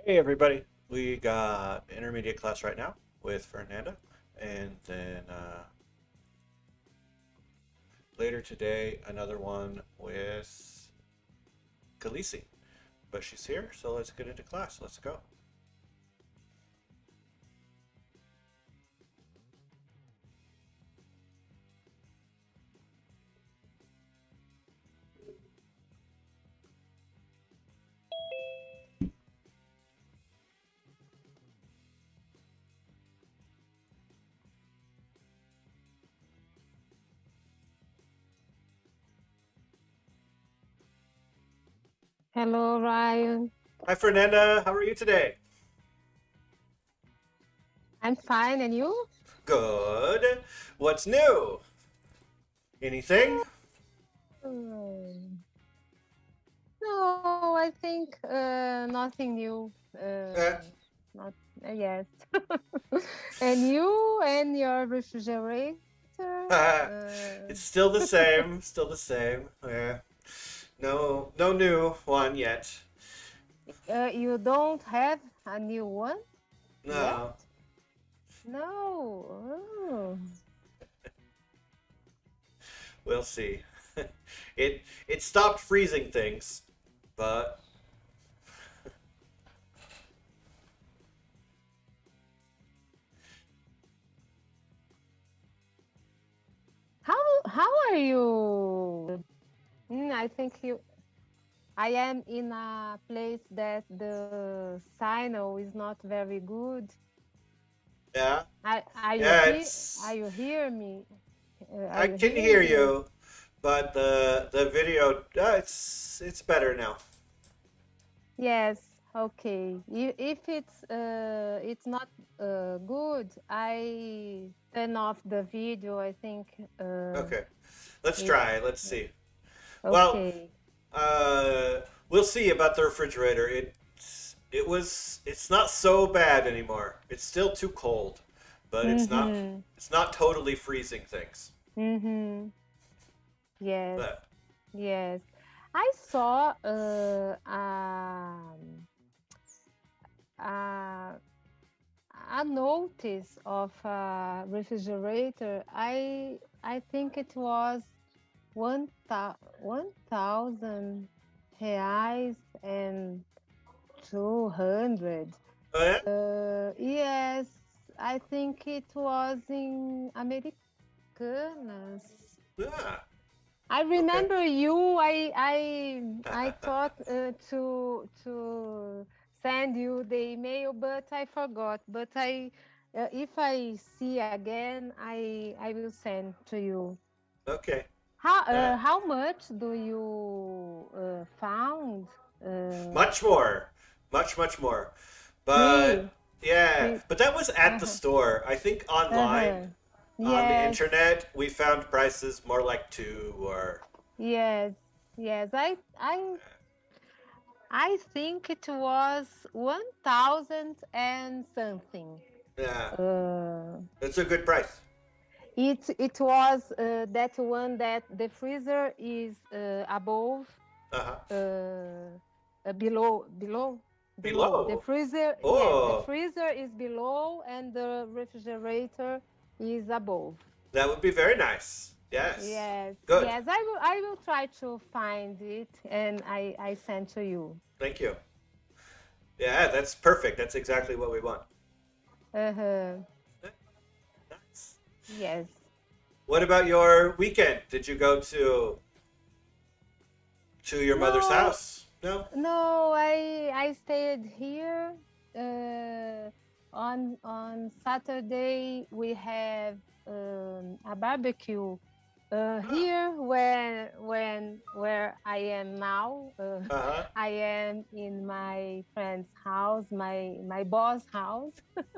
Hey everybody, we got intermediate class right now with Fernanda, and then later today another one with Khaleesi. But she's here, so let's get into class. Let's go. Hello, Ryan. Hi Fernanda, how are you today? I'm fine, and you? Good. What's new? Anything? Hmm. No, I think nothing new. Eh, Not yes. And you and your refrigerator? it's still the same. Still the same. Yeah. No new one yet. You don't have a new one yet? No. No. Oh. We'll see. It stopped freezing things, but How are you? I think you. I am in a place that the signal is not very good. yeah, Are you yeah. here? Are It's you hear me? Are I you can hear hear me? you, but the video it's better now. Yes. Okay. If it's not good, I turn off the video. I think Okay, let's it. try. Let's see. Well, Okay. uh, we'll see about the refrigerator. It's not so bad anymore. It's still too cold, but Mm-hmm. it's not totally freezing things. Mm-hmm. Yes. But Yes. I saw uh, a notice of a refrigerator. I think it was 1,000 reais and 200. oh yeah, Yes, I think it was in Americanas. yeah, I okay. remember you. I thought to send you the email, but I forgot. But if I see again, I will send to you. Okay. Uh, How much do you found? Uh, much more, much more. Free, But yeah, free. but that was at the Uh-huh. store. I think online Uh-huh. on the Yes, internet we found prices more like two or yes, yes. I think it was 1,000 and something. yeah, Uh, it's a good price. it was that one that the freezer is above, Uh-huh. below. The Below. freezer, yes, the Oh, freezer is below and the refrigerator is above. that would be very nice. Yes. Yes, Good. yes. I will try to find it and I send to you. Thank you. Yeah, that's perfect. That's exactly what we want. Uh-huh. Yeah, nice. Yes. What about your weekend? Did you go to your mother's No, house? No. no, I stayed here. Uh, on Saturday we have a barbecue Ah. here where I am now. Uh-huh. I am in my friend's house, my boss' house.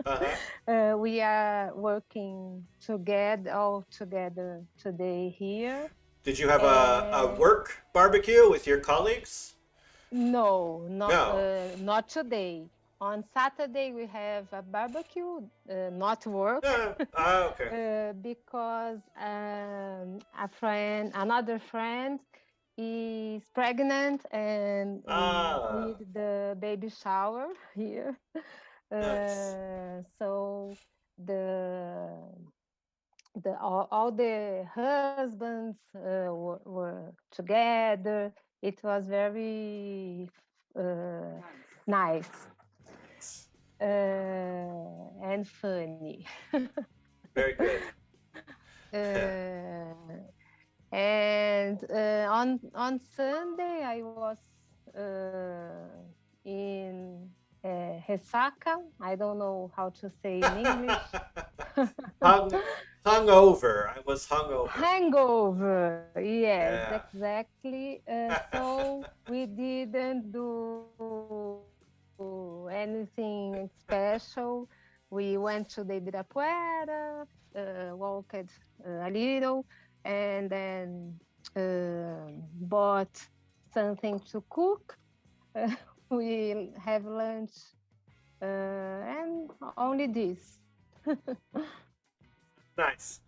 Uh-huh. We are working together all together today here. Did you have a And work barbecue with your colleagues? no, No. not today. On Saturday we have a barbecue, not work, Okay. because another friend, is pregnant, and we Ah, did the baby shower here. nice. So the all the husbands were together. It was very uh, nice Nice. and funny. Very good. Uh, and on Sunday I was in Resaca. I don't know how to say in English. hung hungover. I was hungover. Hangover, yes, Yeah. exactly. So we didn't do anything special. We went to the Ibirapuera, walked a little, and then bought something to cook. We have lunch, and only this. Nice.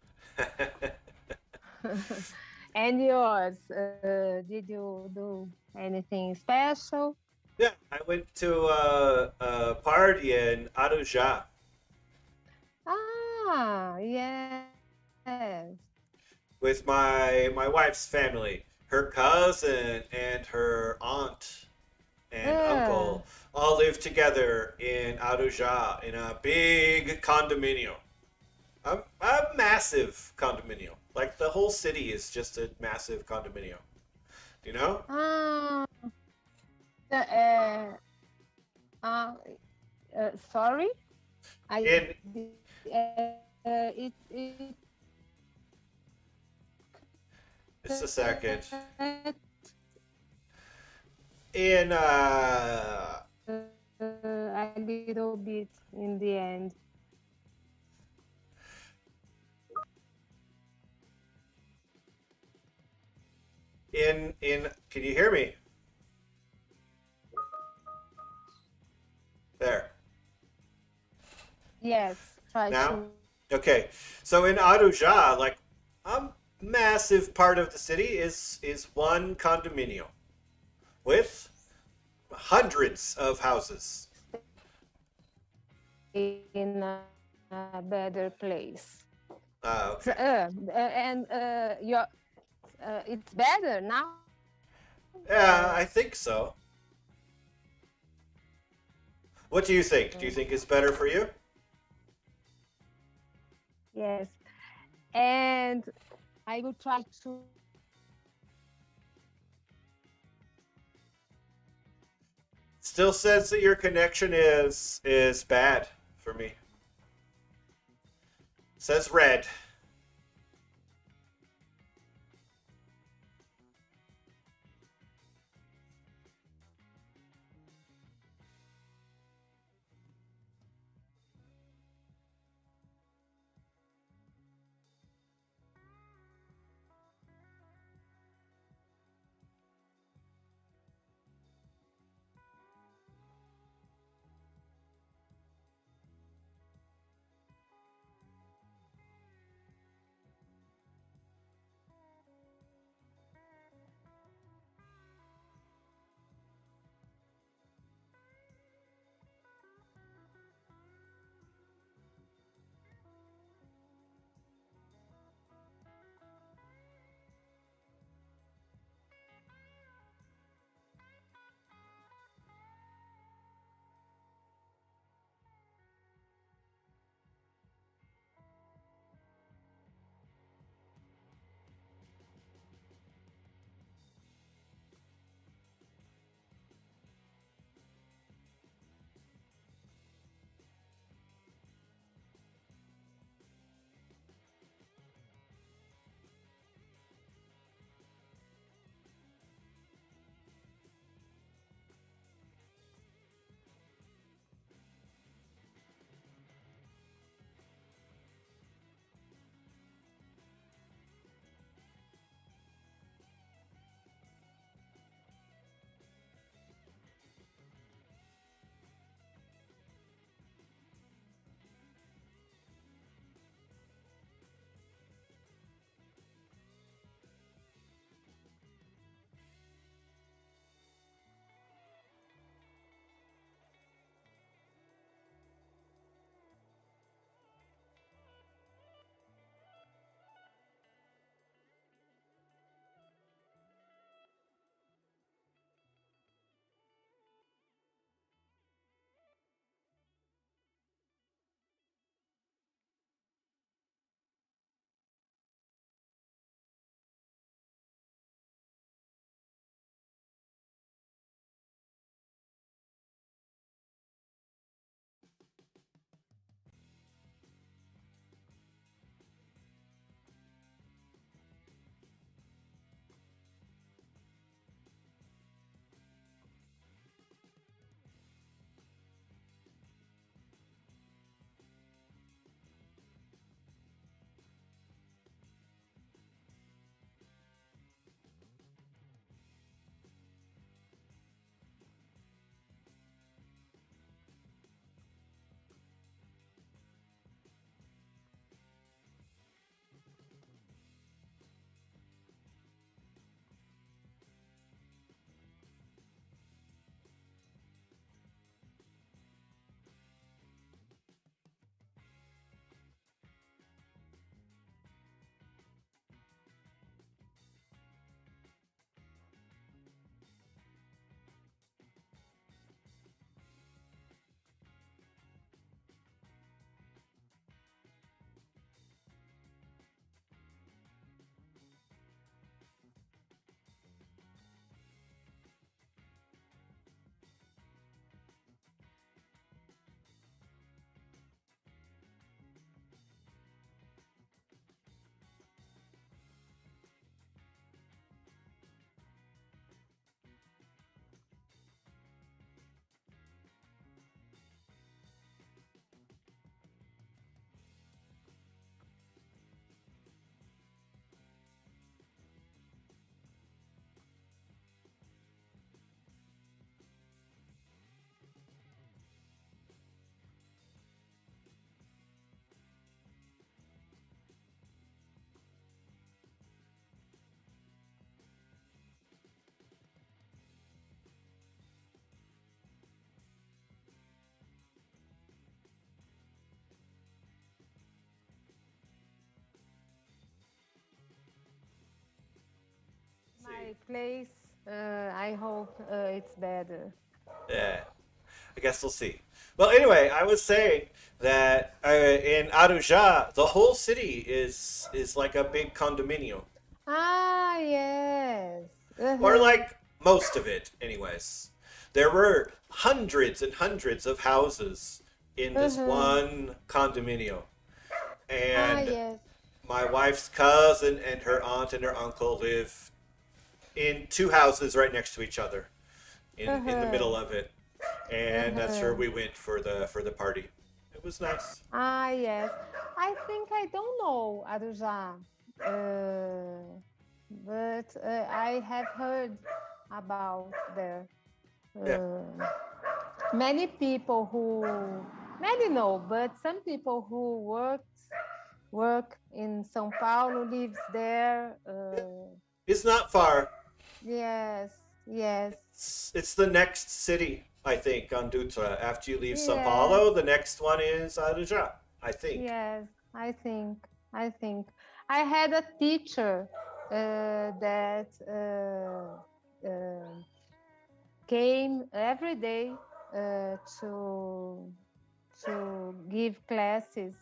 And yours, did you do anything special? Yeah, I went to a party in Arujá Ah, yes. with my wife's family. Her cousin and her aunt and Uh, uncle all live together in Arujá in a big condominium. A massive condominium. Like the whole city is just a massive condominium. You know? ah, uh, uh, sorry, I In it just a second. cut In a little bit in the end. in can you hear me? There. Yes, try Now? to. Okay. So in Arujá, like a massive part of the city is one condominium with hundreds of houses. In a better place. So, Okay. and it's better now. Yeah, I think so. What do you think? Do you think it's better for you? Yes, and I will try to. Still says that your connection is bad for me. Says red. place. I hope it's better. Yeah, I guess we'll see. Well, anyway, I was saying that in Aruja, the whole city is like a big condominium, Ah, yes. or Uh-huh. like most of it, anyways. There were hundreds and hundreds of houses in this Uh-huh. one condominium, Ah, and yes. my wife's cousin and her aunt and her uncle live in two houses right next to each other in the Uh-huh. middle of it, and that's where Uh-huh. we went for the party. It was nice. Ah, yes. I think I don't know Arujá, but I have heard about there. Yeah. Uh, many people who, many know, but some people who work in São Paulo lives there. It's not far. Yes, yes, It's the next city, I think, on Dutra. After you leave Sao yes, Paulo, the next one is Arujá, I think. yes. I think, I think. I had a teacher that came every day to give classes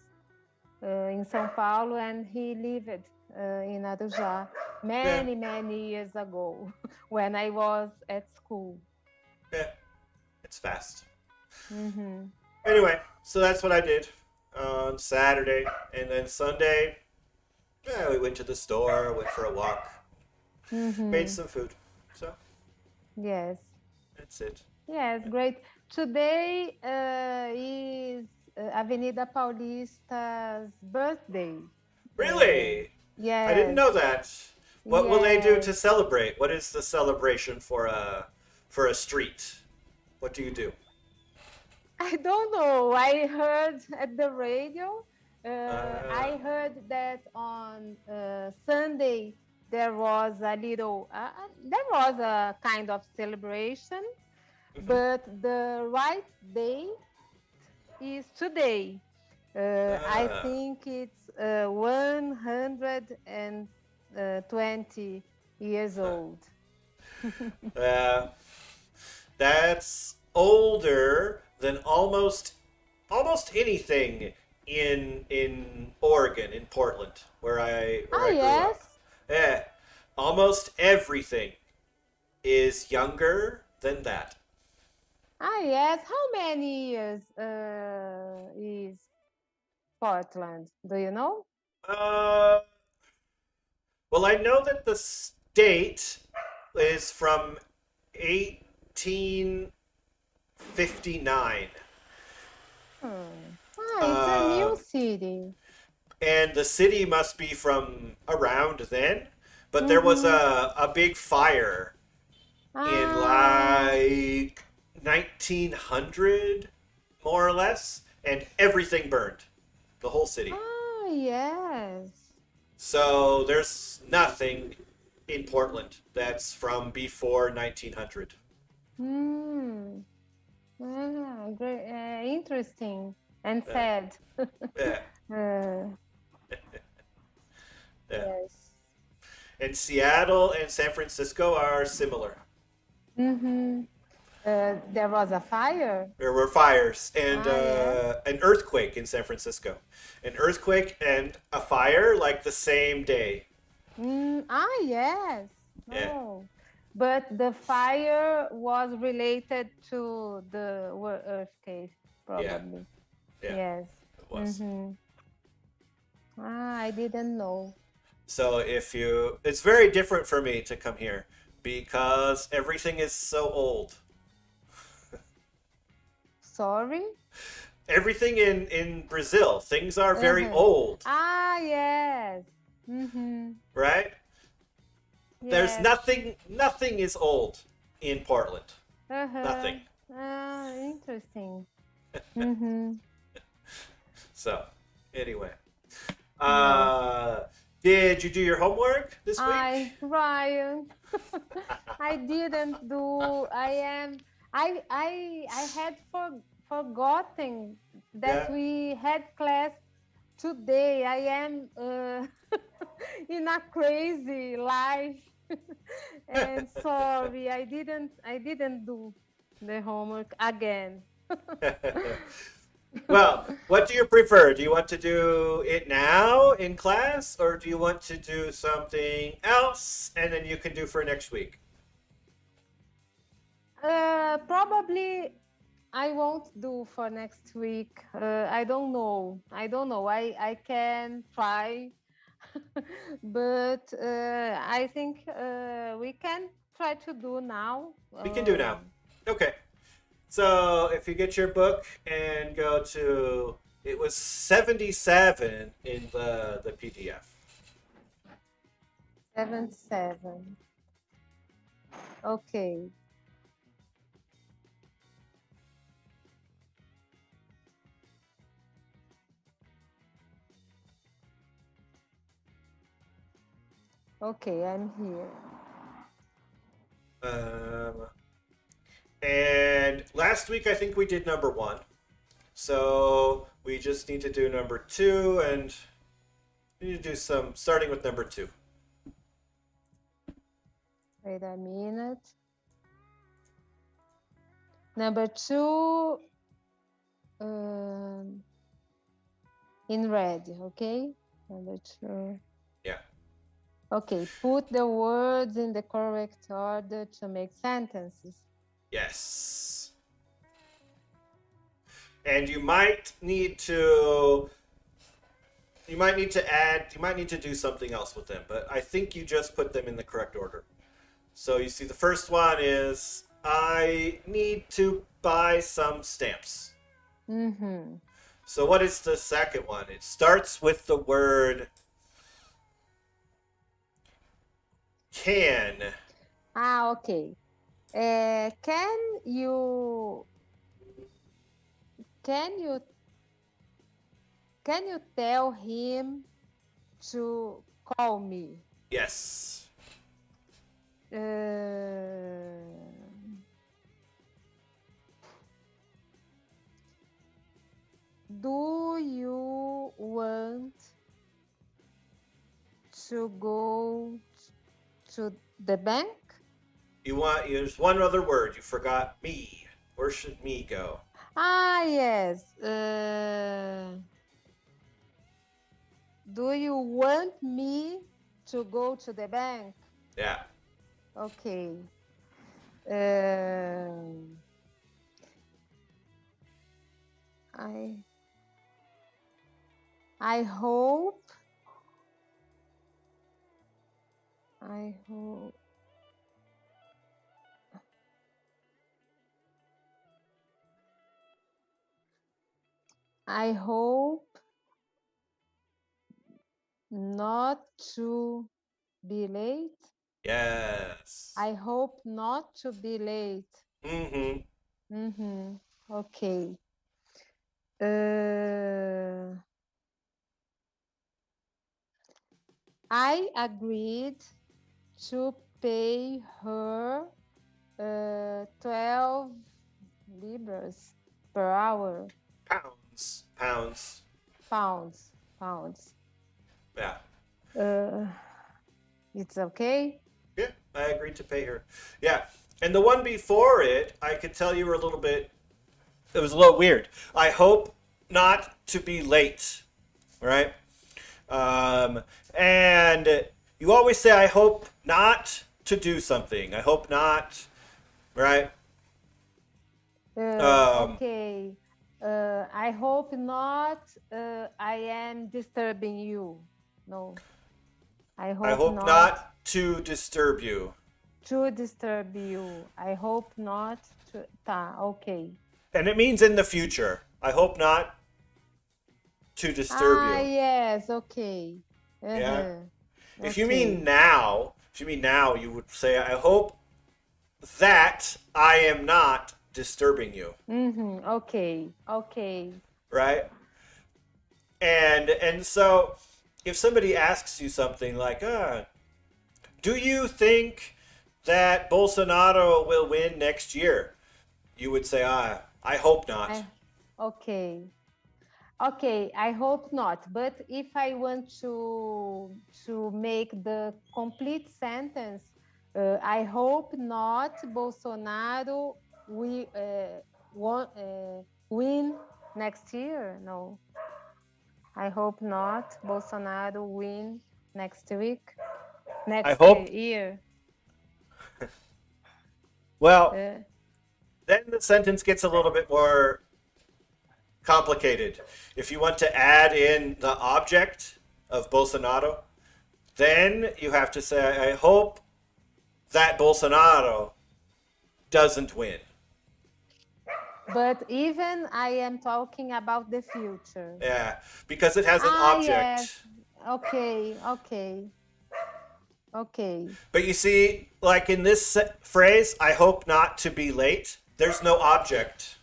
in São Paulo, and he lived in Arujá Yeah, many years ago when I was at school. yeah, it's fast. Hmm. Anyway, so that's what I did on Saturday, and then Sunday, yeah, we went to the store, went for a walk, made Hmm. some food. So Yes, that's it. yes, great. Today is Avenida Paulista's birthday. Uh, Really? I didn't yes, know that. What will they do yes. to celebrate? What is the celebration for a street? What do you do? I don't know. I heard at the radio. Uh, I heard that on Sunday there was a kind of celebration, mhm. but the right day is today. I Ah, think it's 120 years huh. old. Uh, that's older than almost anything in Oregon, in Portland, where Ah, I grew up. yes. Yeah, almost everything is younger than that. Ah, yes. How many years is Portland? Do you know? Uh, well, I know that the state is from 1859. Hmm. Ah, it's a new Um, city. and the city must be from around then. But there was Mm-hmm. a big fire in Ah, like 1900, more or less, and everything burned, the whole city. ah, yes. So there's nothing in Portland that's from before 1900. Hmm. Ah, great. Interesting and Uh, sad. yeah, Uh, yeah. yes. And Seattle and San Francisco are similar. Mm-hmm. There was a fire. There were fires and Ah, yes. an earthquake in San Francisco. An earthquake and a fire like the same day. Ah, yes. Yeah, Oh, but the fire was related to the earthquake, yeah, probably. yeah, Yes. it was. Mm-hmm. Ah, I didn't know. So it's very different for me to come here because everything is so old. Sorry? Everything in Brazil, things are very Uh-huh. old, Ah, yes. Mm-hmm. right? There's Yes. nothing is old in Portland. Uh-huh. Nothing. Ah, interesting. Mm-hmm. So, anyway, Yes. uh, did you do your homework this week? Ryan, I didn't do. I had forgotten that Yeah. we had class today. I am in a crazy life. And sorry, I didn't do the homework again. Well, what do you prefer? Do you want to do it now in class, or do you want to do something else and then you can do for next week? Probably I won't do for next week. I don't know. I can try, but I think we can try to do now. We can do now. Okay. So if you get your book and go to, it was 77 in the PDF. 7-7. Okay. Okay, I'm here. And last week I think we did number 1. So we just need to do number 2, and we need to do some starting with number 2. Wait a minute. Number 2 in red, okay? Number 2. Yeah. Okay, put the words in the correct order to make sentences. Yes. And you might need to add, you might need to do something else with them, but I think you just put them in the correct order. So you see the first one is, I need to buy some stamps. Mm-hmm. So what is the second one? It starts with the word can. Okay. Can you tell him to call me? Yes. Do you want to go to the bank? There's one other word. You forgot me. Where should me go? Yes. Do you want me to go to the bank? Yeah. Okay. I hope not to be late. Yes. I hope not to be late. Okay. I agreed to pay her 12 libras per hour. Pounds. Pounds. Yeah. It's okay? Yeah, I agreed to pay her. Yeah. And the one before it, I could tell you were it was a little weird. I hope not to be late. Right? And you always say, I hope not to do something. I hope not. Right? Okay. I hope not. I am disturbing you. No. I hope not to disturb you. To disturb you. I hope not to. Okay. And it means in the future. I hope not to disturb you. Yes. Okay. Yeah. Okay. If you mean now, you would say, I hope that I am not disturbing you. Okay. Right? And so if somebody asks you something like, do you think that Bolsonaro will win next year? You would say, I hope not. Okay, I hope not. But if I want to make the complete sentence, I hope not Bolsonaro win next year. No, I hope not Bolsonaro win next week, next hope- year. Well, Uh, then the sentence gets a little bit more complicated. If you want to add in the object of Bolsonaro, then you have to say, I hope that Bolsonaro doesn't win. but even I am talking about the future. Yeah, because it has an object. Yes. Okay. But you see, like in this phrase, I hope not to be late, there's no object.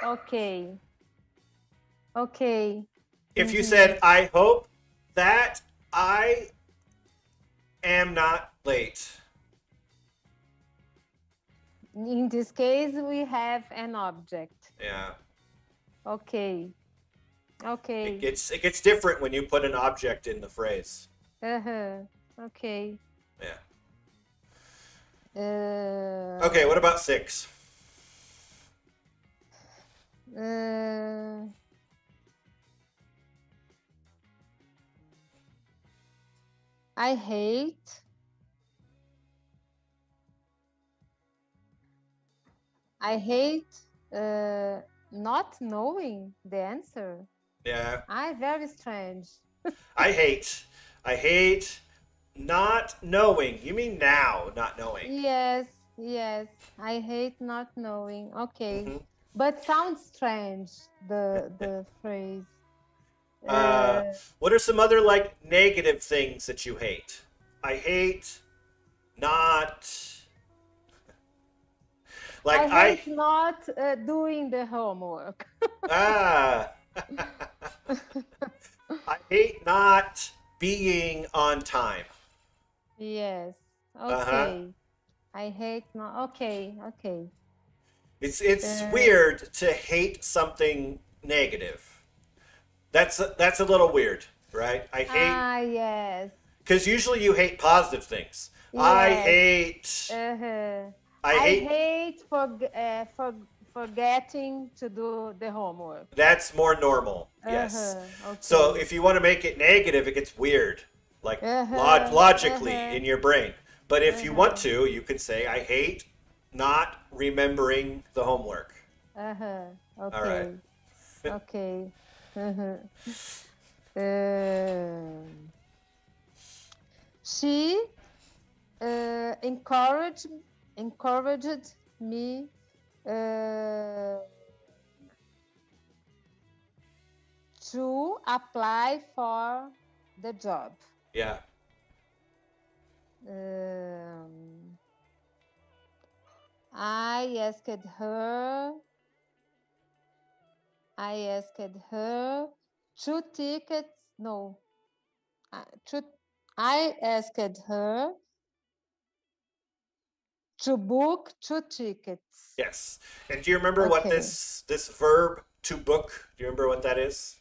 Okay. If you said, I hope that I am not late. In this case, we have an object. Yeah. Okay. It gets different when you put an object in the phrase. Okay. Yeah. Uh, Okay, what about 6? I hate not knowing the answer. Yeah. Very strange. I hate not knowing. You mean now, not knowing. Yes. I hate not knowing. Okay. Mhm. But sounds strange, the phrase. What are some other like negative things that you hate? I hate not like I hate not doing the homework. I hate not being on time. Yes. Okay. Uh-huh. I hate not. Okay. It's weird to hate something negative. That's a little weird, right? I hate Yes. because usually you hate positive things. I Yes. hate. I hate forgetting to do the homework. That's more normal. Yes. Okay. So if you want to make it negative, it gets weird, like logically in your brain. But if you want to, you can say, I hate not remembering the homework. Okay. All right. Okay. She encouraged me to apply for the job. Yeah. I asked her 2 tickets. No, I asked her to book 2 tickets. Yes. And do you remember what this verb to book? Do you remember what that is?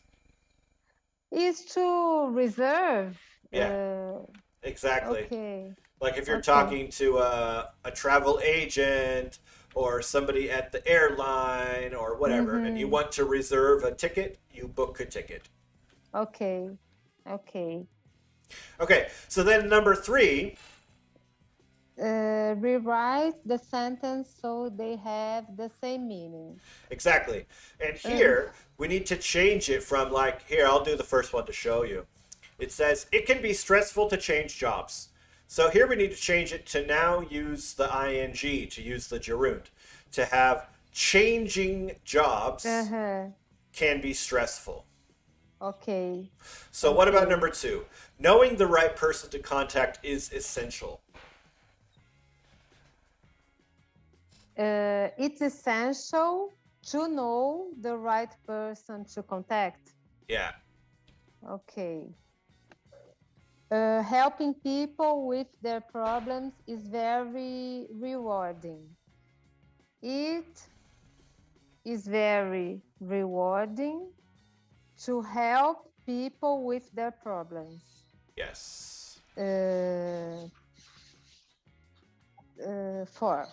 Is to reserve. Yeah. Exactly. Okay. Like if you're talking to a travel agent or somebody at the airline or whatever, and you want to reserve a ticket, you book a ticket. Okay. Okay, so then number 3. Rewrite the sentence so they have the same meaning. Exactly. And here, we need to change it from like, here, I'll do the first one to show you. It says, it can be stressful to change jobs. So here we need to change it to now use the ing, to use the gerund, to have changing jobs can be stressful. Okay. So what about number 2? Knowing the right person to contact is essential. It's essential to know the right person to contact. Yeah. Okay. Helping people with their problems is very rewarding. It is very rewarding to help people with their problems. Yes. 4.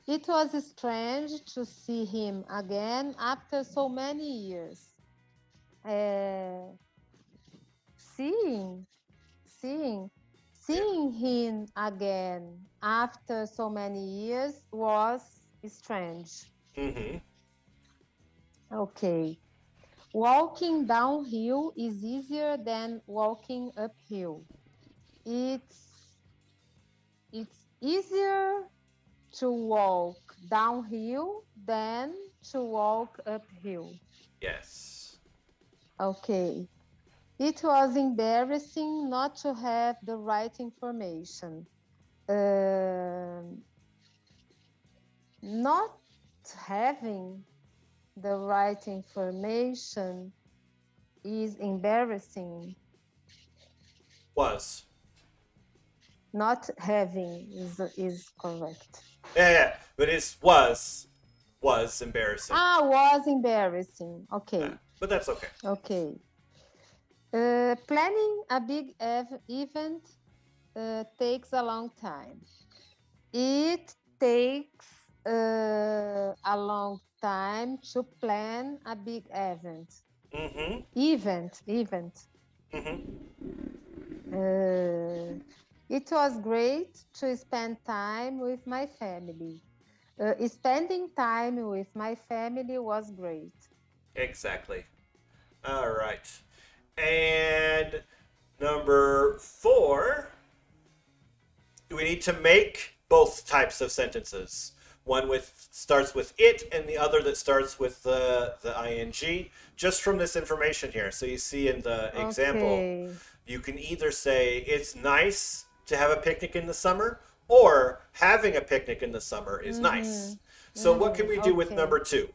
It was strange to see him again after so many years. Seeing him again after so many years was strange. Mm-hmm. Okay. Walking downhill is easier than walking uphill. It's easier to walk downhill than to walk uphill. Yes. Okay. It was embarrassing not to have the right information. Not having the right information is embarrassing. Was. Not having is correct. Yeah. But it was embarrassing. Was embarrassing. Okay. But that's okay. Okay. Planning a big event takes a long time. It takes a long time to plan a big event. Mm-hmm. Event. Mm-hmm. It was great to spend time with my family. Spending time with my family was great. Exactly. All right. And number 4, we need to make both types of sentences. One starts with it and the other that starts with the ing, just from this information here. So you see in the example, you can either say it's nice to have a picnic in the summer, or having a picnic in the summer is nice. So what can we do with number 2?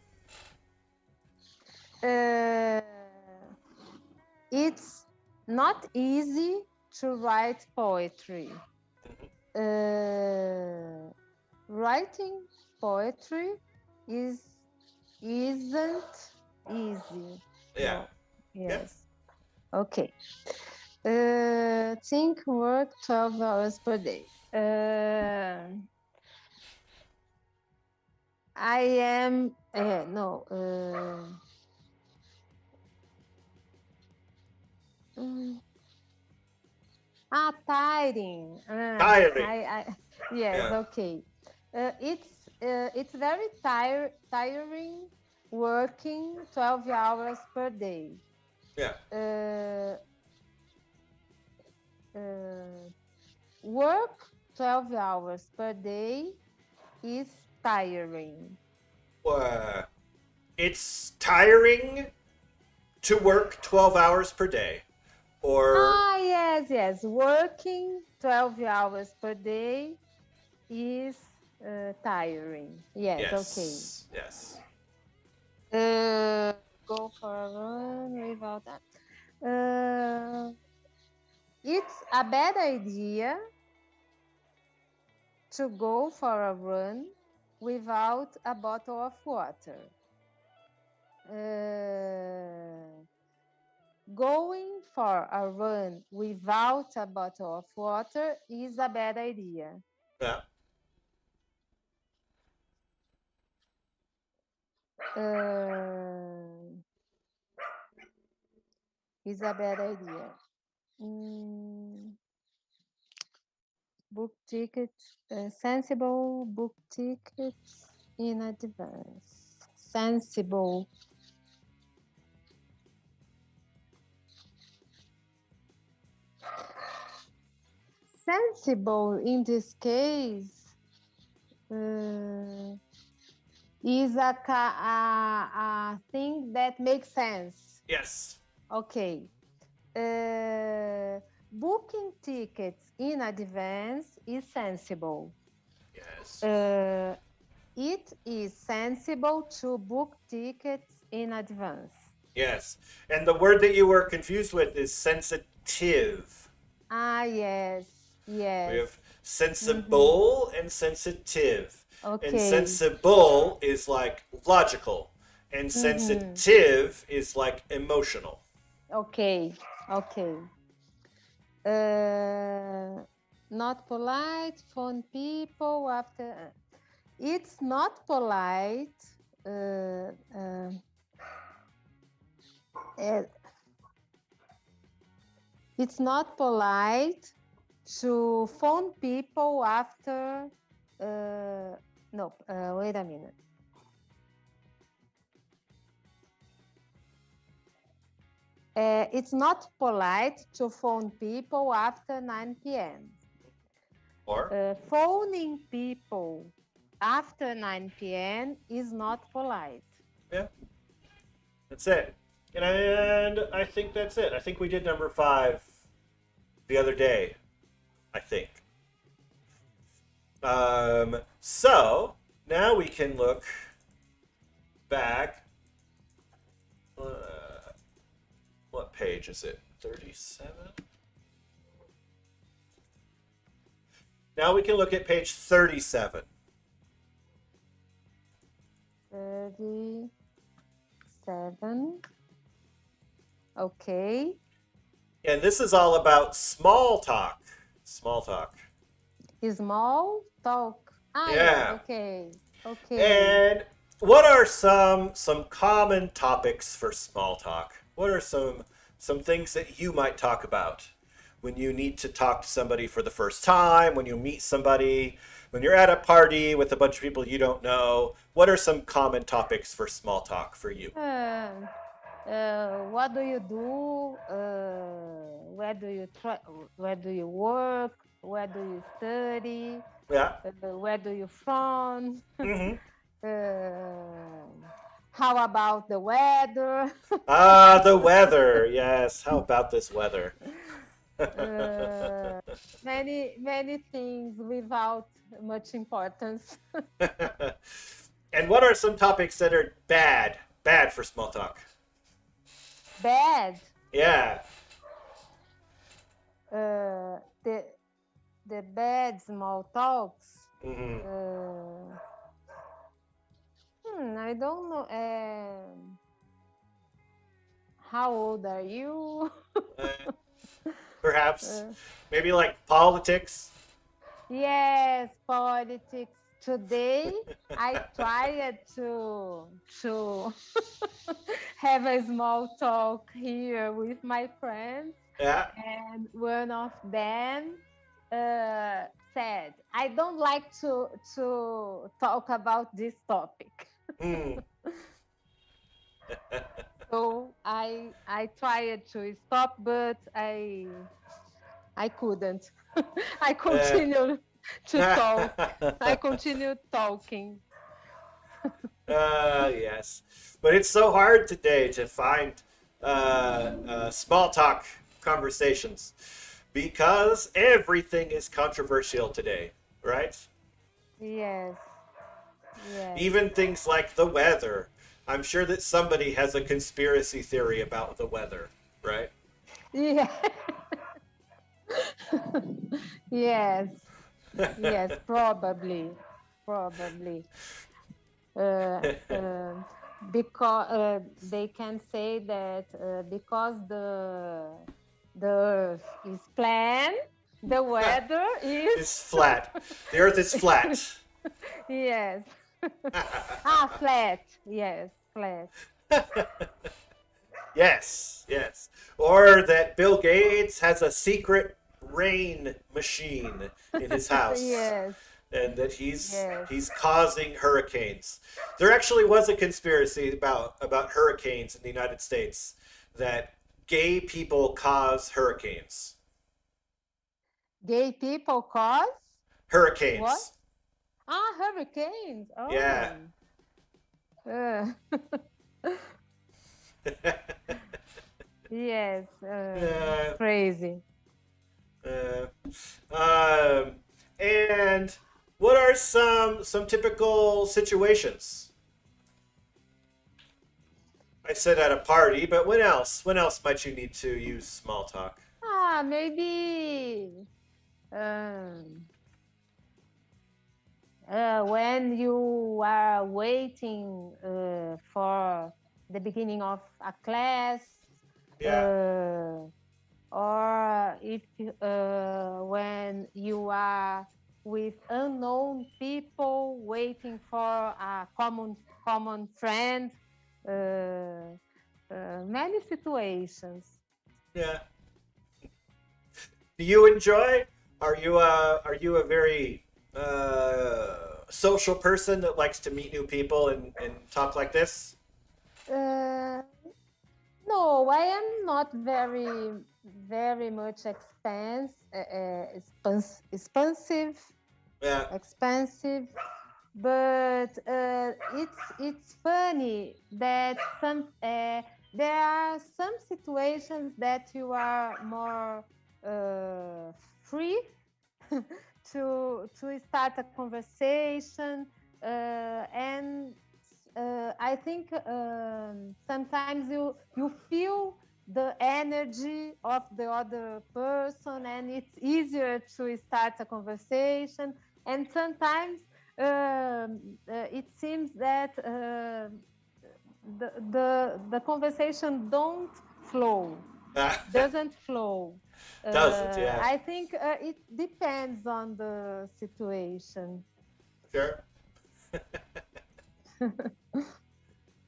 It's not easy to write poetry. Writing poetry isn't easy. Yeah. No. Yes. Yeah. Okay. Think work 12 hours per day. I am tiring. Tiring. Yes. Yeah. Okay. It's very tiring working 12 hours per day. Yeah. Work 12 hours per day is tiring. It's tiring to work 12 hours per day. Or yes. Working 12 hours per day is tiring. Yes. Okay. Yes. Go for a run without that. It's a bad idea to go for a run without a bottle of water. Going for a run without a bottle of water is a bad idea. Yeah. Is a bad idea. Book tickets, sensible book tickets in advance. Sensible. Sensible in this case is a thing that makes sense. Yes. Okay. Booking tickets in advance is sensible. Yes. It is sensible to book tickets in advance. Yes. And the word that you were confused with is sensitive. Yes. We have sensible and sensitive. Okay. And sensible is like logical. And sensitive is like emotional. Okay. Not polite. Phone people after. It's not polite. Uh, uh, uh, it's not polite to phone people after. No, wait a minute. It's not polite to phone people after 9 p.m. Or Phoning people after 9 p.m. is not polite. yeah, that's it. And I think that's it. I think we did number 5 the other day. I think. So now we can look back. What page is it? 37? Now we can look at page 37. 37. Okay. And this is all about small talk. Small talk. Small talk. Yeah. Okay. And what are some common topics for small talk? What are some things that you might talk about when you need to talk to somebody for the first time, when you meet somebody, when you're at a party with a bunch of people you don't know? What are some common topics for small talk for you? What do you do? Where do you Where do you work? Where do you study? Yeah. Where do you from? Mm-hmm. How about the weather? The weather. Yes. How about this weather? Many things without much importance. And what are some topics that are bad for small talk? Bad. Yeah. The bad small talks. Mm-hmm. I don't know. How old are you? Perhaps maybe like politics. Yes, politics. Today I tried to have a small talk here with my friends, Yeah. and one of them said, "I don't like to talk about this topic." Mm. So I tried to stop, but I couldn't. I continued to talk. I continued talking. Yes, but it's so hard today to find small talk conversations because everything is controversial today, right? Yes. Yes. Even things like the weather. I'm sure that somebody has a conspiracy theory about the weather, right? Yeah. Yes. Yes. Probably. Probably. Because they can say that because the earth is plan, the weather is It's flat. The earth is flat. yes. Flat. Yes, flat. Yes, yes. Or that Bill Gates has a secret rain machine in his house. Yes. And that he's Yes. causing hurricanes. There actually was a conspiracy about hurricanes in the United States, that gay people cause hurricanes. Gay people cause Hurricanes. what? Hurricanes. Oh. Yeah. Yes. Uh, Crazy. and what are some typical situations? I said at a party, but when else? When else might you need to use small talk? Maybe when you are waiting for the beginning of a class. Yeah. or if when you are with unknown people waiting for a common friend. Uh, Many situations. Yeah. Do you enjoy? Are you a very social person that likes to meet new people and talk like this? Uh, no, I am not very much Yeah. expensive, but it's funny that there are some situations that you are more free to start a conversation, and I think sometimes you feel the energy of the other person, and it's easier to start a conversation. And sometimes it seems that the conversation flow doesn't flow. Doesn't, yeah. I think it depends on the situation. Sure.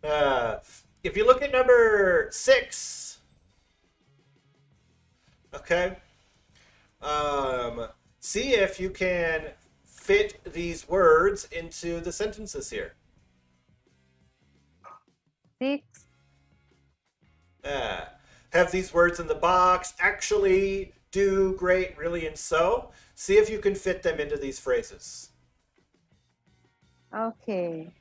Uh, if you look at number 6, okay, see if you can fit these words into the sentences here. 6. Uh, have these words in the box: actually, do, great, really, and so. See if you can fit them into these phrases. Okay.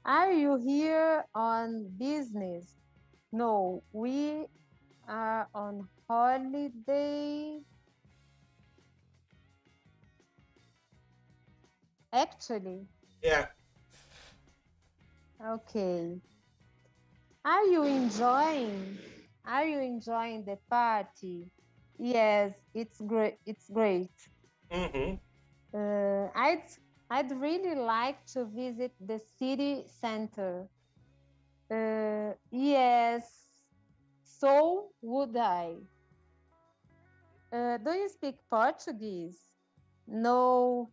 Are you here on business? No, we are on holiday. Actually, Yeah. okay. Are you enjoying? Are you enjoying the party? Yes, it's great. It's great. Mm-hmm. Uh, I'd I'd really like to visit the city center. Yes, so would I. Do you speak Portuguese? No,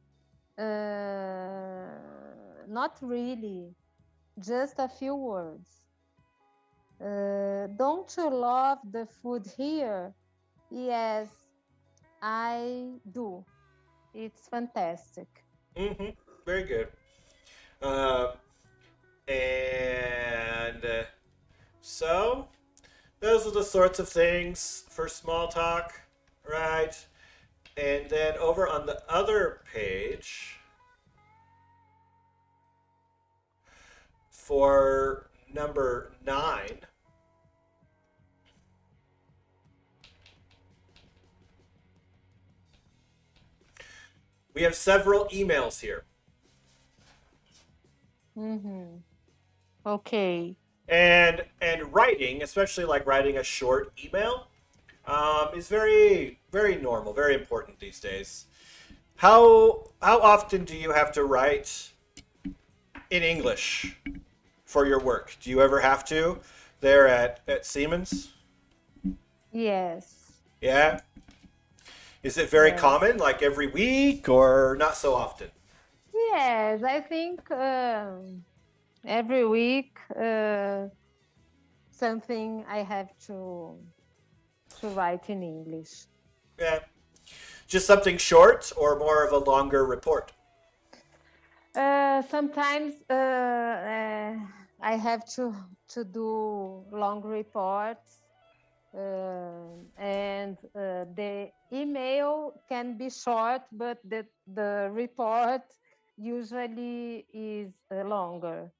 not really. Just a few words. Don't you love the food here? Yes, I do. It's fantastic. Mm-hmm. Very good. Uh, and so, those are the sorts of things for small talk, right? And then over on the other page, for number 9, we have several emails here. Mm-hmm. Okay. And writing, especially like writing a short email, is very very normal, very important these days. How often do you have to write in English for your work? Do you ever have to there at Siemens? Yes. Yeah. Is it very Yes. common, like every week, or not so often? Yes. I think every week something I have to write in English. Yeah. Just something short or more of a longer report? Sometimes I have to do long reports, and the email can be short, but the report usually is longer.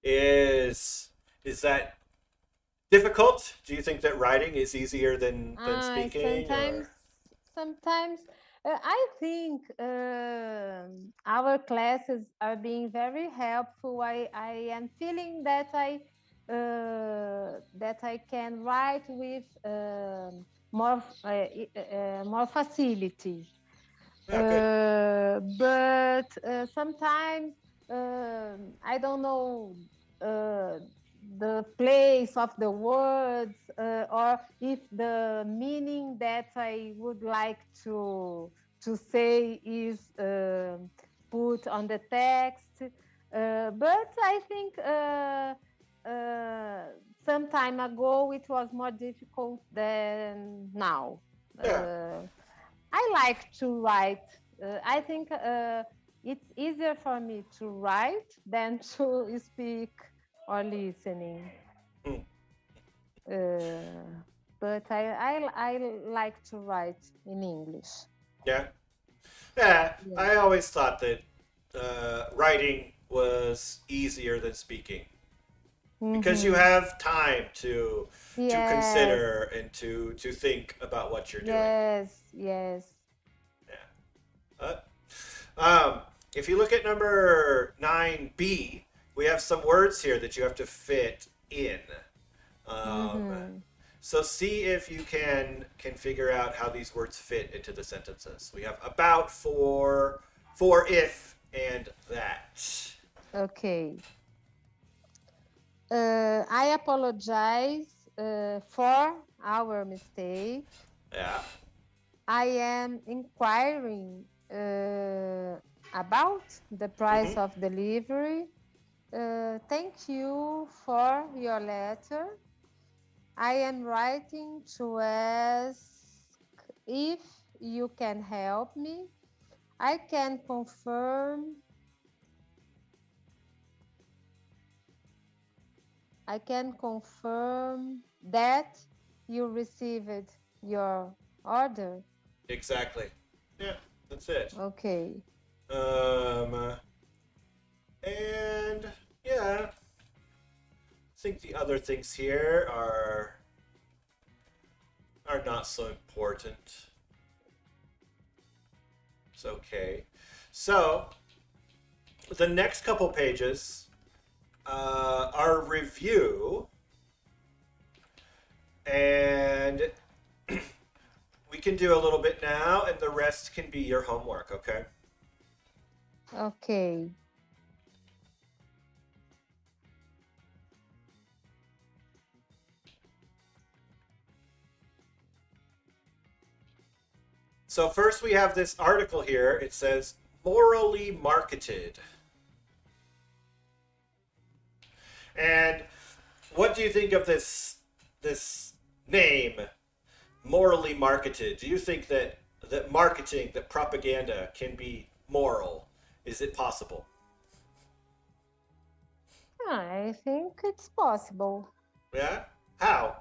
Is that difficult? Do you think that writing is easier than I speaking, sometimes or? sometimes I think our classes are being very helpful. I am feeling that I can write with more facility. Yeah, good. But sometimes I don't know. Uh, the place of the words, or if the meaning that I would like to say is put on the text. But I think some time ago it was more difficult than now. Yeah. I like to write. I think it's easier for me to write than to speak or listening. Hmm. But I like to write in English. Yeah. Yeah. Yes. I always thought that writing was easier than speaking because you Mm-hmm. have time to Yes. consider and to think about what you're doing. Yes. Yes. Yeah. If you look at number 9B, we have some words here that you have to fit in. Um, Mm-hmm. so see if you can figure out how these words fit into the sentences. We have about, for if, and that. Okay. I apologize for our mistake. Yeah. I am inquiring about the price Mm-hmm. of delivery. Thank you for your letter. I am writing to ask if you can help me. I can confirm that you received your order. Exactly. Yeah, that's it. Okay. Um, and yeah, I think the other things here are not so important. It's okay. So the next couple pages are review, and we can do a little bit now, and the rest can be your homework. Okay. Okay. So first we have this article here. It says morally marketed. And what do you think of this name, morally marketed? Do you think that marketing, that propaganda can be moral? Is it possible? I think it's possible. Yeah? How?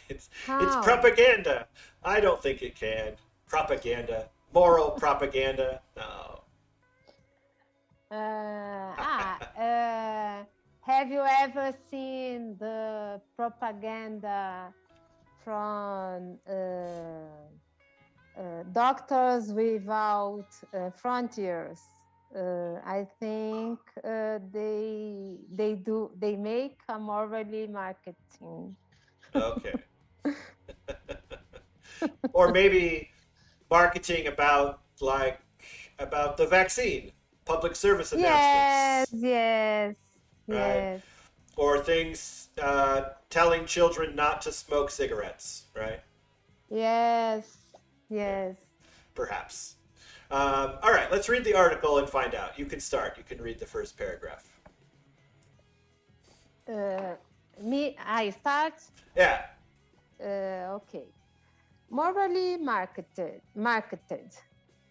It's How? propaganda. I don't think it can. Propaganda. Moral propaganda. No. Have you ever seen the propaganda from Doctors Without Frontiers? I think they make a morally marketing. Okay. Or maybe marketing about the vaccine, public service Yes, announcements, yes, right? yes, Or things telling children not to smoke cigarettes, right? yes, Yeah, yes. perhaps. All right, let's read the article and find out. You can start. You can read the first paragraph. Uh, I start. Yeah. Okay. Morally marketed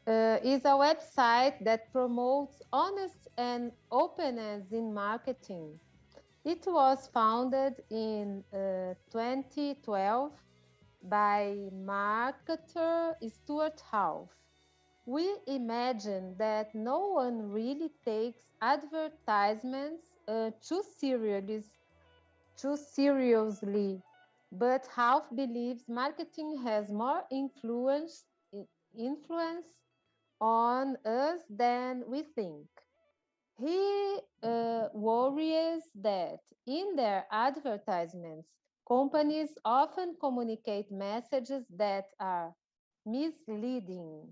is a website that promotes honest and openness in marketing. It was founded in 2012 by marketer Stuart Hall. We imagine that no one really takes advertisements too seriously, but Half believes marketing has more influence on us than we think. He worries that in their advertisements, companies often communicate messages that are misleading.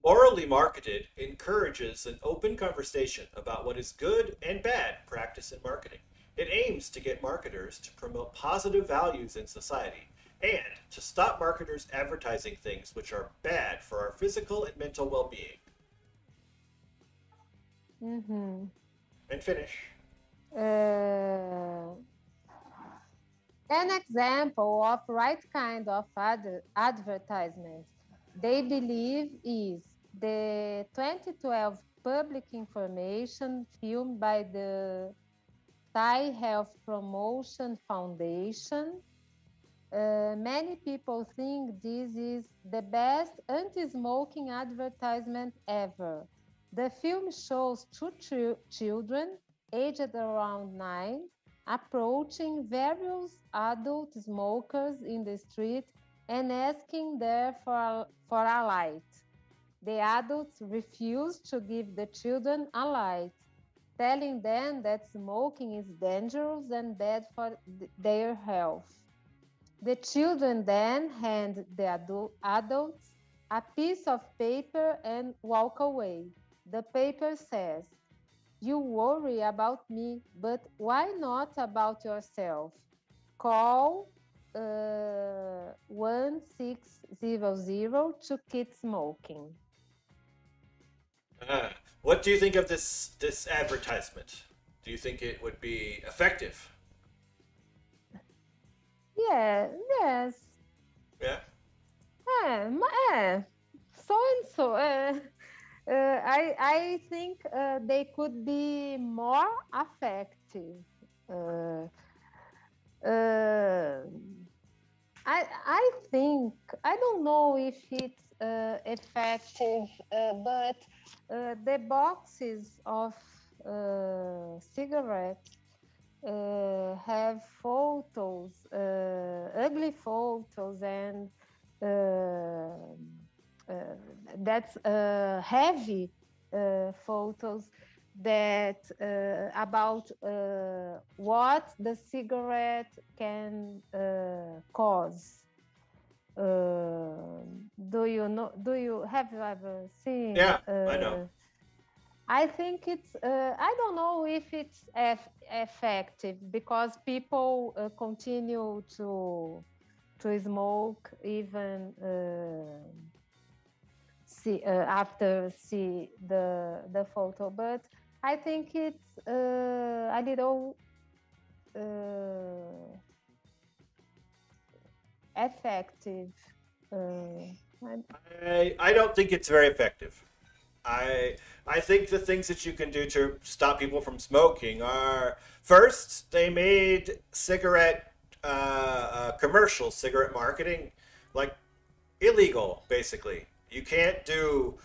Orally marketed encourages an open conversation about what is good and bad practice in marketing. It aims to get marketers to promote positive values in society and to stop marketers advertising things which are bad for our physical and mental well-being. Mm-hmm. And finish. An example of right kind of advertisement they believe is the 2012 public information film by the Thai Health Promotion Foundation. Many people think this is the best anti-smoking advertisement ever. The film shows two children aged around 9 approaching various adult smokers in the street and asking them for a light. The adults refuse to give the children a light, telling them that smoking is dangerous and bad for their health. The children then hand the adults a piece of paper and walk away. The paper says, "You worry about me, but why not about yourself? Call 1600 to quit smoking." What do you think of this advertisement? Do you think it would be effective? Yeah, yes. Yeah. So and so. I think they could be more effective. I think I don't know if it's effective, but the boxes of cigarettes have photos, ugly photos, and that's heavy photos that about what the cigarette can cause. Do you know? Have you ever seen? Yeah, I know. I think it's. I don't know if it's effective because people continue to smoke even after see the photo, but I think it's a little effective. I don't think it's very effective. I think the things that you can do to stop people from smoking are, first, they made cigarette commercials, cigarette marketing, like illegal, basically. You can't do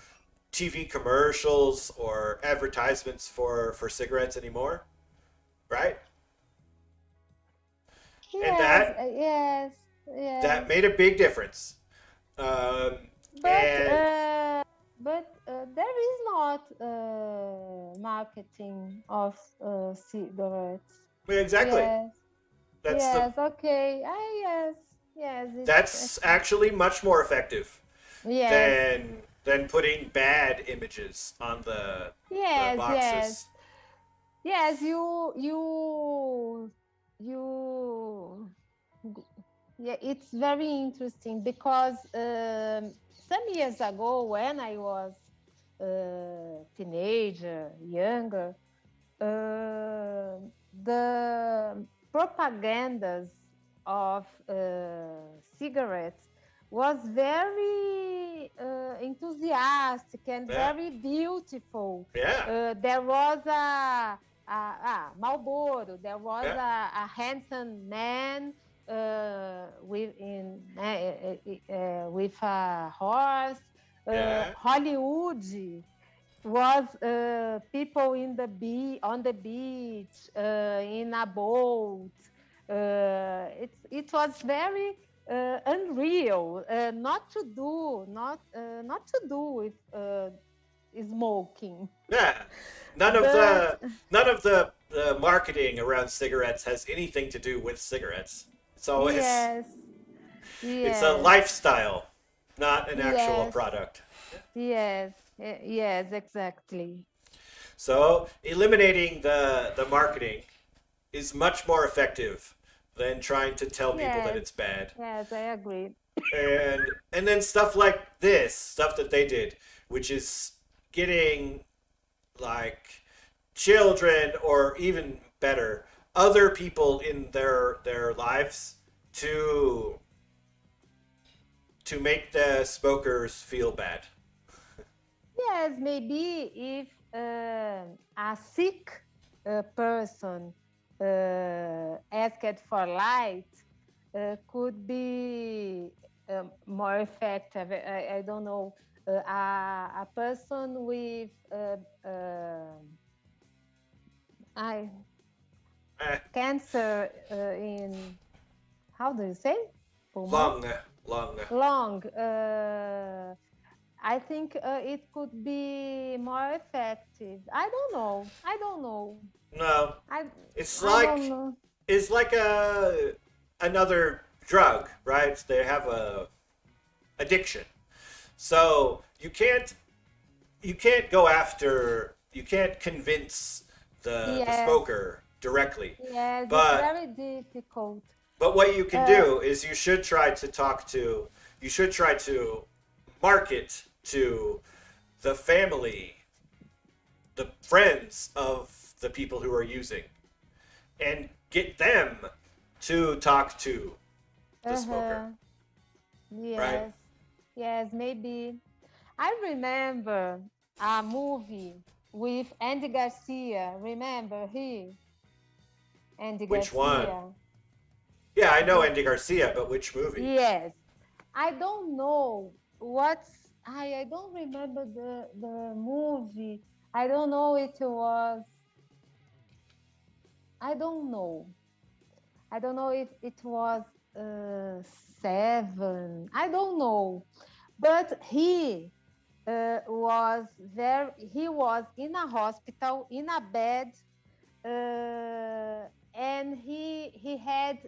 TV commercials or advertisements for cigarettes anymore, right? And Yes. that made a big difference. But there is not marketing of cigarettes. Exactly. Yes. That's Yes. Okay. Yes. that's actually much more effective Yes. than putting bad images on the boxes. Yes. Yeah, it's very interesting because some years ago, when I was a teenager, younger, the propagandas of cigarettes was very enthusiastic and very beautiful. Yeah. There was a Marlboro. There was a handsome man with a horse. Hollywood was people on the beach in a boat. It was very unreal. Not to do with smoking. Yeah. None of the marketing around cigarettes has anything to do with cigarettes. So it's a lifestyle, not an actual product. Yes, yes, exactly. So eliminating the marketing is much more effective than trying to tell people that Yes, it's bad. yes, I agree. And then stuff like this, stuff that they did, which is getting like children or even better, other people in their lives to make the smokers feel bad. Yes, maybe if a sick person asked for light, could be more effective. I don't know. A person with I Eh, cancer in, how do you say, pulmão, long, long. lung. I think it could be more effective. I don't know. I don't know. No, I it's I don't like know. it's like a another drug, right? They have a addiction. So you can't go after, you can't convince the Yes, smoker directly. yes, it's But very difficult. what you can Uh, do is you should try to market to the family, the friends of the people who are using, and get them to talk to the smoker, uh-huh. right? Yes, yes, maybe. I remember a movie with Andy Garcia. Remember he? Andy Which one? Garcia. Yeah, I know The Andy Garcia, but which movie? Yes. I don't know what's I don't remember the movie. I don't know it was I don't know. I don't know if it was seven. I don't know. But he was in a hospital in a bed, and he had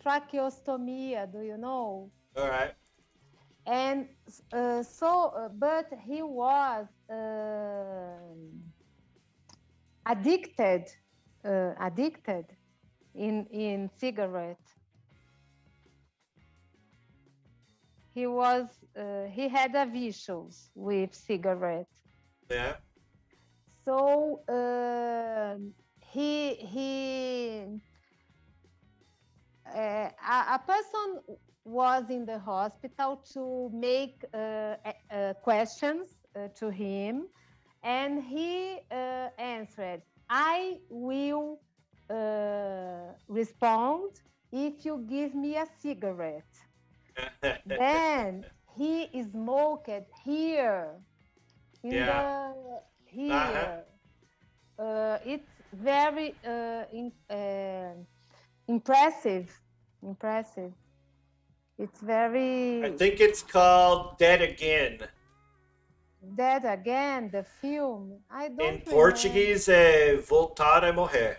tracheostomy. Do you know? All right. And but he was addicted in cigarette. He had a vicious with cigarette. Yeah. So he a person was in the hospital to make questions to him, and he answered, "I will respond if you give me a cigarette." Then he smoked here in Yeah. the Uh-huh. here. It's very impressive. Impressive. It's I very think it's called Dead Again. that again. The film. I In don't remember. Portuguese, é Voltar a Morrer.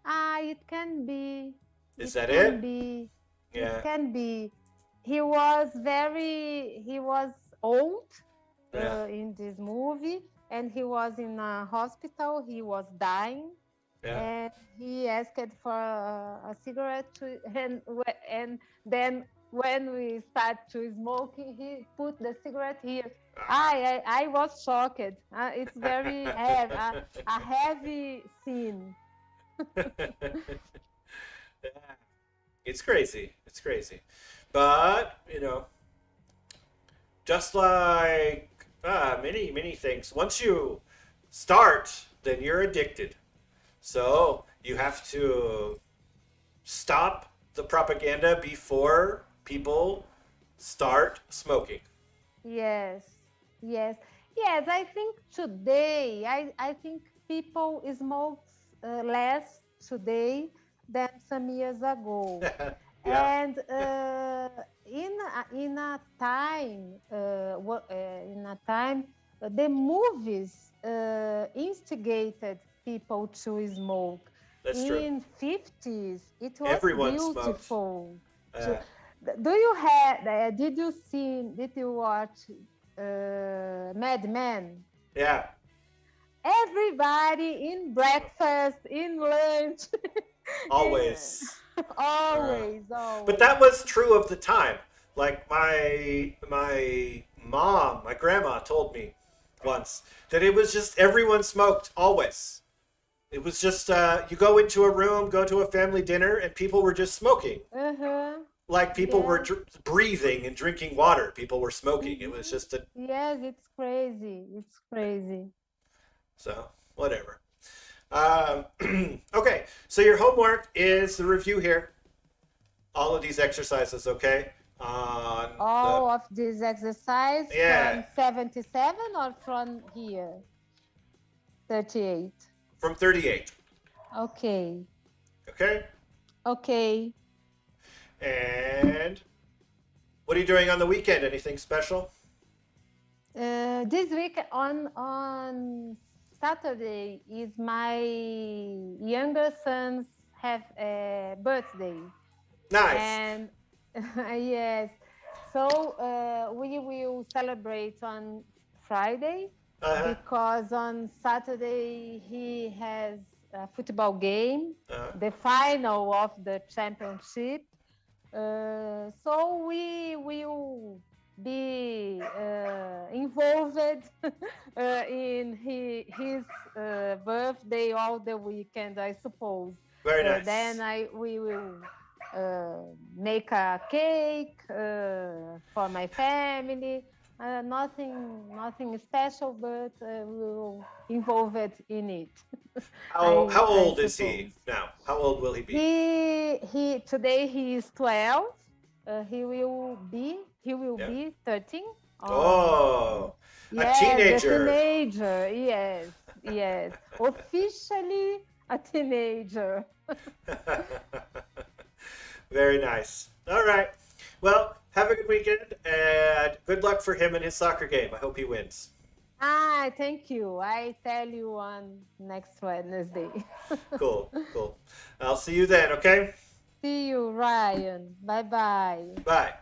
Ah, it can be. Is It that can it? be. It Yeah. can be. He was He was old Yeah. in this movie, and he was in a hospital. He was dying, Yeah. and he asked for a cigarette and then when we start to smoking, he put the cigarette here. I was shocked. It's very heavy, a heavy scene. Yeah. It's crazy. It's crazy. But, just like many, many things, once you start, then you're addicted. So you have to stop the propaganda before people start smoking. Yes, yes, yes. I think today, I think people smoke less today than some years ago. Yeah, And in a time, in a time, the movies instigated people to smoke. that's true. In 50s, it was Everyone smoked. beautiful. To, Uh, do you have? Did you watch? Mad Men. Yeah. Everybody in breakfast, in lunch. Always. Always. But that was true of the time. Like my mom, my grandma told me once that it was just everyone smoked always. It was just you go into a room, go to a family dinner, and people were just smoking. Uh-huh. Like people were Yeah. breathing and drinking water. People were smoking. It was just a Yes, it's crazy. It's crazy. so whatever. Um, okay, so your homework is the review here. All of these exercises, okay? On All of this exercise Yeah. from 77 or from here? 38. from 38. Okay. Okay? Okay. And what are you doing on the weekend? Anything special? This week on Saturday is my younger son's have a birthday. Nice. And yes, so we will celebrate on Friday Uh-huh. because on Saturday he has a football game, Uh-huh. the final of the championship. So we will be involved in his birthday all the weekend, I suppose. Very nice. Then we will make a cake for my family. Nothing special, but we will involve it in it. How I old is he suppose. now? How old will he be? He today he is 12. He will Yeah. be 13. Oh, a Yes, teenager. a teenager. Yes. Officially a teenager. Very nice. All right. Well, have a good weekend and good luck for him in his soccer game. I hope he wins. Thank you. I tell you on next Wednesday. Cool. I'll see you then, okay? See you, Ryan. Bye bye. Bye.